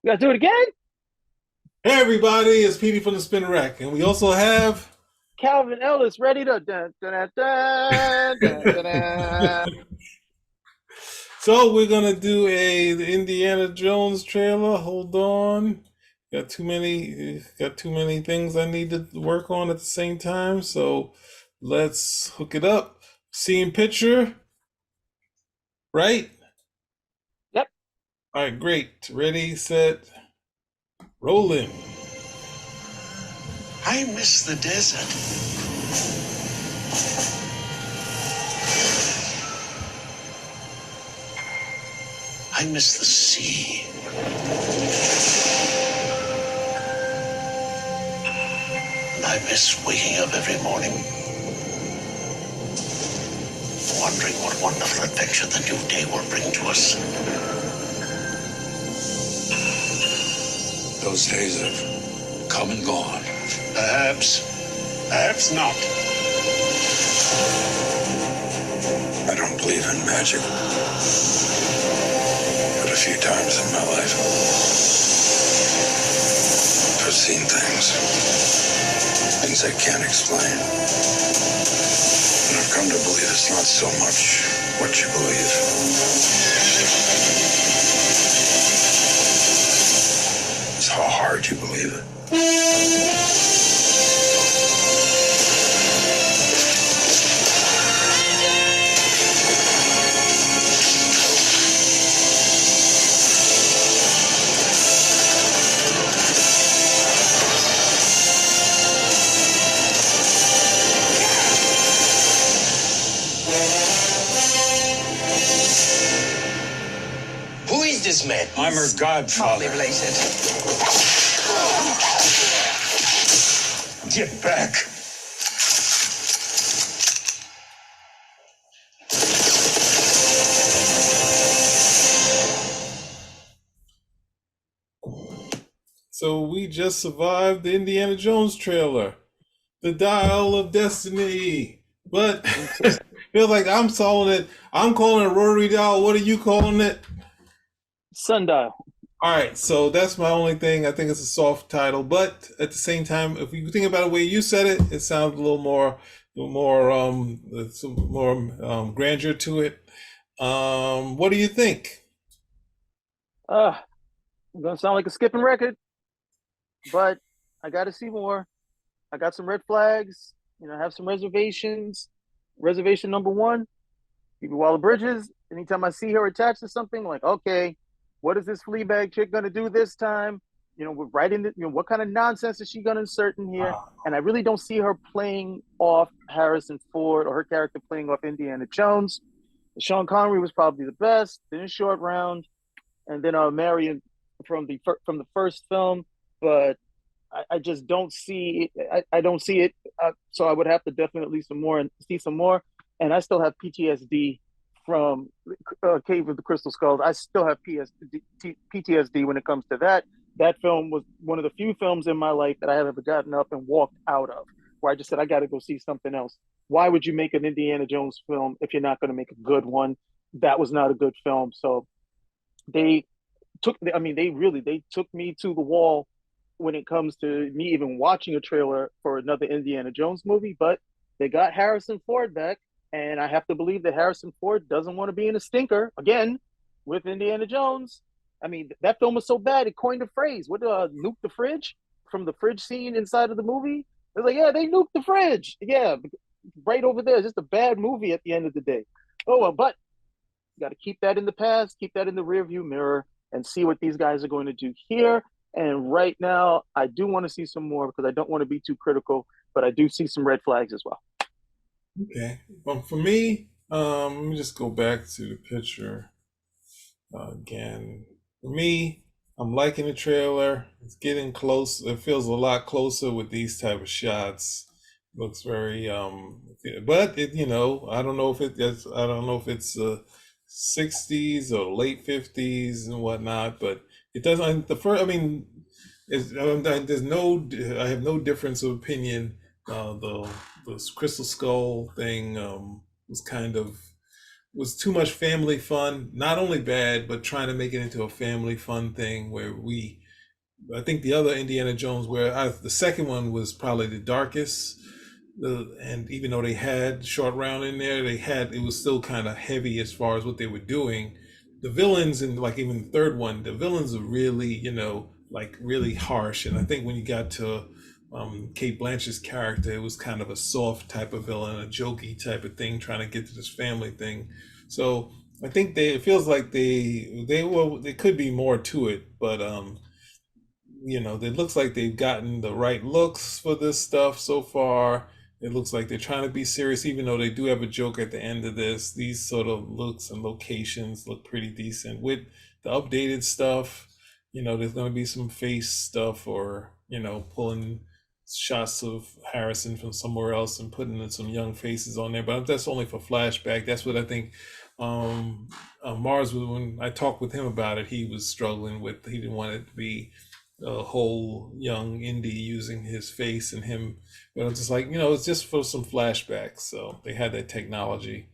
You gotta do it again? Hey everybody, it's Petey from the Spin Rack, and we also have. Calvin Ellis ready to dun, dun, dun, dun, dun, dun. So we're gonna do the Indiana Jones trailer. Hold on, got too many things I need to work on at the same time. So let's hook it up. Seeing picture, right? Yep. All right, great. Ready, set, rolling. I miss the desert. I miss the sea. And I miss waking up every morning, wondering what wonderful adventure the new day will bring to us. Those days have come and gone. Perhaps, perhaps not. I don't believe in magic. But a few times in my life, I've seen things I can't explain. And I've come to believe it's not so much what you believe. It's how hard you believe it. Who is this man? I'm her godfather. related. Get back. So we just survived the Indiana Jones trailer, The Dial of Destiny. But feels like I'm calling it. I'm calling it Rotary Dial. What are you calling it? Sundial. All right, so that's my only thing. I think it's a soft title, but at the same time, if you think about the way you said it, it sounds some more grandeur to it. What do you think? Uh, I'm gonna sound like a skipping record, but I gotta see more. I got some red flags. I have some reservations. Reservation number one, Phoebe Waller Bridges. Anytime I see her attached to something, like, okay, what is this Fleabag chick gonna do this time? We're writing what kind of nonsense is she gonna insert in here? And I really don't see her playing off Harrison Ford or her character playing off Indiana Jones. Sean Connery was probably the best. Then Short Round, and then Marion from the first film. But I just don't see it. I don't see it. So I would have to definitely some more and see some more. And I still have PTSD from Cave of the Crystal Skulls. I still have PTSD when it comes to that. That film was one of the few films in my life that I have ever gotten up and walked out of, where I just said, I got to go see something else. Why would you make an Indiana Jones film if you're not going to make a good one? That was not a good film. So they they took me to the wall when it comes to me even watching a trailer for another Indiana Jones movie. But they got Harrison Ford back, and I have to believe that Harrison Ford doesn't want to be in a stinker again with Indiana Jones. I mean, that film was so bad it coined a phrase. What nuke the fridge from the fridge scene inside of the movie? It's like, yeah, they nuked the fridge. Yeah, right over there. It's just a bad movie at the end of the day. Oh well, but you got to keep that in the past, keep that in the rearview mirror, and see what these guys are going to do here. And right now, I do want to see some more because I don't want to be too critical, but I do see some red flags as well. Okay, for me, let me just go back to the picture again. For me, I'm liking the trailer. It's getting close. It feels a lot closer with these type of shots. Looks very but I don't know if I don't know if it's 60s or late 50s and whatnot, but it doesn't the first I mean there's no I have no difference of opinion. The Crystal Skull thing was kind of was too much family fun. Not only bad, but trying to make it into a family fun thing where I think the other Indiana Jones, the second one was probably the darkest. And even though they had Short Round in there, it was still kind of heavy as far as what they were doing. The villains, and like even the third one, the villains are really, like really harsh. And I think when you got to Kate Blanchett's character, it was kind of a soft type of villain, a jokey type of thing, trying to get to this family thing. So I think it feels like there could be more to it, but it looks like they've gotten the right looks for this stuff so far. It looks like they're trying to be serious, even though they do have a joke at the end of this. These sort of looks and locations look pretty decent. With the updated stuff, there's going to be some face stuff, or, pulling shots of Harrison from somewhere else and putting in some young faces on there. But that's only for flashback. That's what I think Mars, when I talked with him about it, he was struggling with. He didn't want it to be a whole young Indy using his face and him, but it's just like, it's just for some flashbacks. So they had that technology.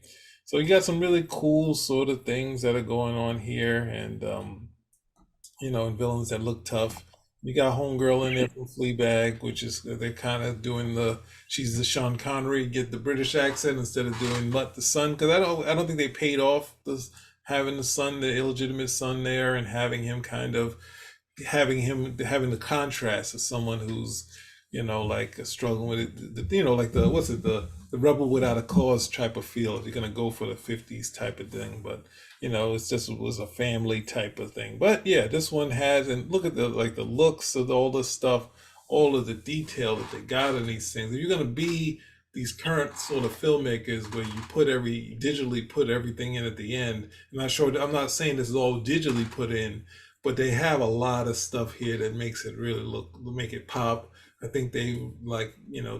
So you got some really cool sort of things that are going on here, and and villains that look tough. You got Homegirl in there from Fleabag, which is, they're kind of doing she's the Sean Connery, get the British accent instead of doing Mutt the son, because I don't think they paid off having the son, the illegitimate son there, and having him having the contrast of someone who's like struggling with it, like the rebel without a cause type of feel, if you're going to go for the 50s type of thing. But it was a family type of thing. But yeah, this one has, and look at the looks of all the stuff, all of the detail that they got in these things. If you're going to be these current sort of filmmakers where you digitally put everything in at the end, I'm not saying this is all digitally put in, but they have a lot of stuff here that makes it really make it pop. I think they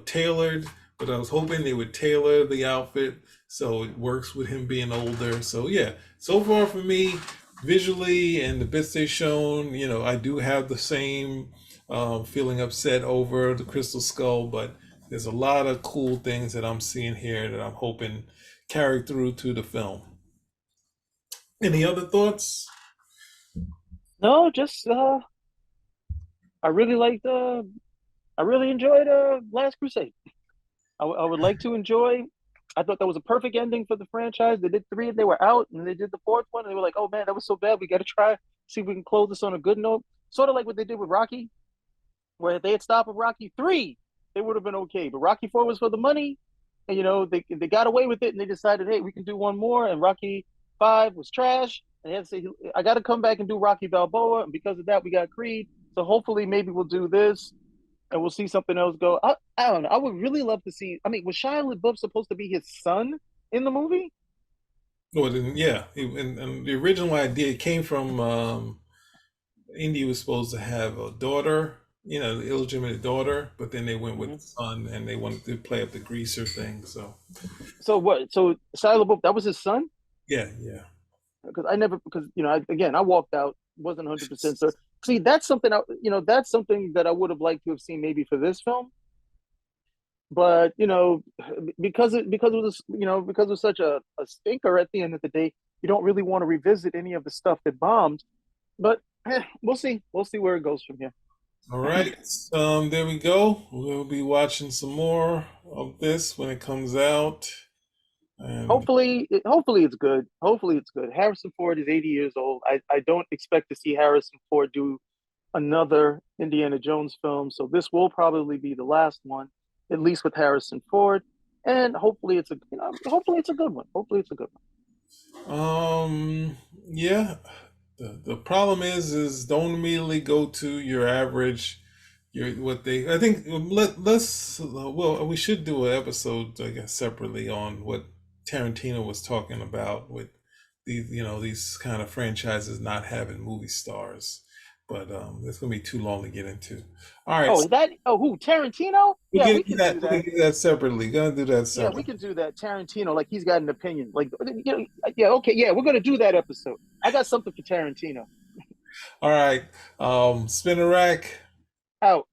tailored, but I was hoping they would tailor the outfit so it works with him being older. So yeah, so far for me, visually and the bits they've shown, I do have the same feeling upset over the Crystal Skull, but there's a lot of cool things that I'm seeing here that I'm hoping carry through to the film. Any other thoughts? No, just I really liked I really enjoyed Last Crusade. I would like to enjoy. I thought that was a perfect ending for the franchise. They did 3 and they were out, and they did the 4th one and they were like, oh man, that was so bad. We got to try, see if we can close this on a good note. Sort of like what they did with Rocky, where if they had stopped with Rocky 3, they would have been okay. But Rocky 4 was for the money, and they got away with it, and they decided, hey, we can do one more. And Rocky 5 was trash, and they had to say, I got to come back and do Rocky Balboa, and because of that, we got Creed. So hopefully, maybe we'll do this, and we'll see something else go. I don't know. I would really love to see. I mean, was Shia LaBeouf supposed to be his son in the movie? Well, then, yeah, and the original idea came from Indy was supposed to have a daughter, the illegitimate daughter, but then they went with the son, and they wanted to play up the greaser thing. So what? So Shia LaBeouf, that was his son? Yeah. Because I walked out, wasn't 100% certain. See, that's something that's something that I would have liked to have seen maybe for this film. But because it was because it was such a stinker at the end of the day, you don't really want to revisit any of the stuff that bombed. But we'll see. We'll see where it goes from here. All right. There we go. We'll be watching some more of this when it comes out. And Hopefully it's good. Hopefully it's good. Harrison Ford is 80 years old. I don't expect to see Harrison Ford do another Indiana Jones film. So this will probably be the last one, at least with Harrison Ford. And hopefully it's a good one. Hopefully it's a good one. Yeah. The problem is don't immediately go to your average. I think we should do an episode, I guess, separately on what Tarantino was talking about with these kind of franchises not having movie stars, but it's gonna be too long to get into. All right. Who, Tarantino? Yeah, we can do that separately. Gonna do that separately. Yeah, we can do that. Tarantino, like he's got an opinion. Like, yeah, okay, yeah, we're gonna do that episode. I got something for Tarantino. All right. Spinner Rack out.